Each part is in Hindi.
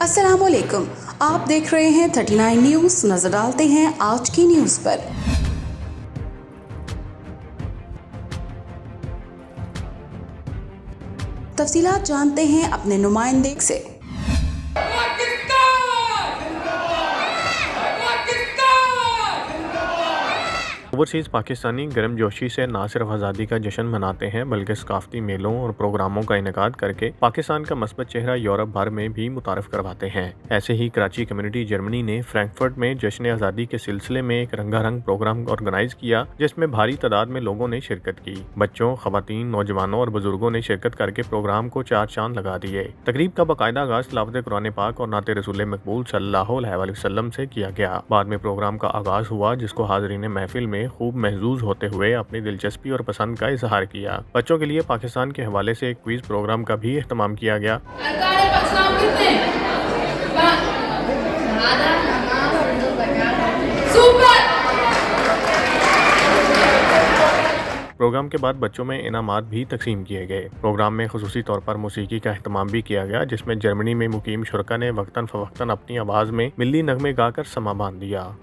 अस्सलामुअलैकुम। आप देख रहे हैं 39 न्यूज़। नजर डालते हैं आज की न्यूज़ पर। तफसीलात जानते हैं अपने नुमाइंदे से। ओवरसीज़ पाकिस्तानी गर्मजोशी से न सिर्फ आज़ादी का जश्न मनाते हैं बल्कि सकाफती मेलों और प्रोग्रामों का इनेकाद करके पाकिस्तान का मस्बत चेहरा यूरोप भर में भी मुतारफ करवाते हैं। ऐसे ही कराची कम्युनिटी जर्मनी ने फ्रैंकफर्ट में जश्न आज़ादी के सिलसिले में एक रंगारंग प्रोग्राम ऑर्गेनाइज किया, जिसमें भारी तादाद में लोगों ने शिरकत की। बच्चों, खवातीन, नौजवानों और बुजुर्गों ने शिरकत करके प्रोग्राम को चार चांद लगा दिए। तकरीब का बाकायदा आगाज तिलावत कुरान पाक और नाते रसूल मकबूल सल्लल्लाहु अलैहि वसल्लम से किया गया। बाद में प्रोग्राम का आगाज हुआ, जिसको हाज़रीन महफिल में खूब महजूज होते हुए अपनी दिलचस्पी और पसंद का इजहार किया। बच्चों के लिए पाकिस्तान के हवाले से एक क्विज प्रोग्राम का भी एहतमाम किया गया। प्रोग्राम के बाद बच्चों में इनामात भी तकसीम किए गए। प्रोग्राम में खुसूसी तौर पर मौसीकी का एहतमाम भी किया गया, जिसमें जर्मनी में मुकीम शुरका ने वक्तन फवक्तन अपनी आवाज़ में मिल्ली नगमे गाकर समा बांध दिया।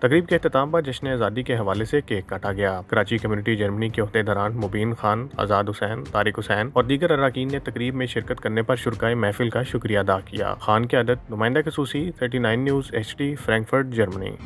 तकरीब के अख्ताम पर जश्न आज़ादी के हवाले से केक काटा गया। कराची कम्युनिटी जर्मनी के अहदेदारान मुबीन खान, आज़ाद हुसैन, तारिक हुसैन और दीगर अरकान ने तकरीब में शिरकत करने पर शुरकाए महफिल का शुक्रिया अदा किया। खान की आदत, नुमाइंदा खसूसी 39 न्यूज़ HD, फ्रैंकफर्ट, जर्मनी।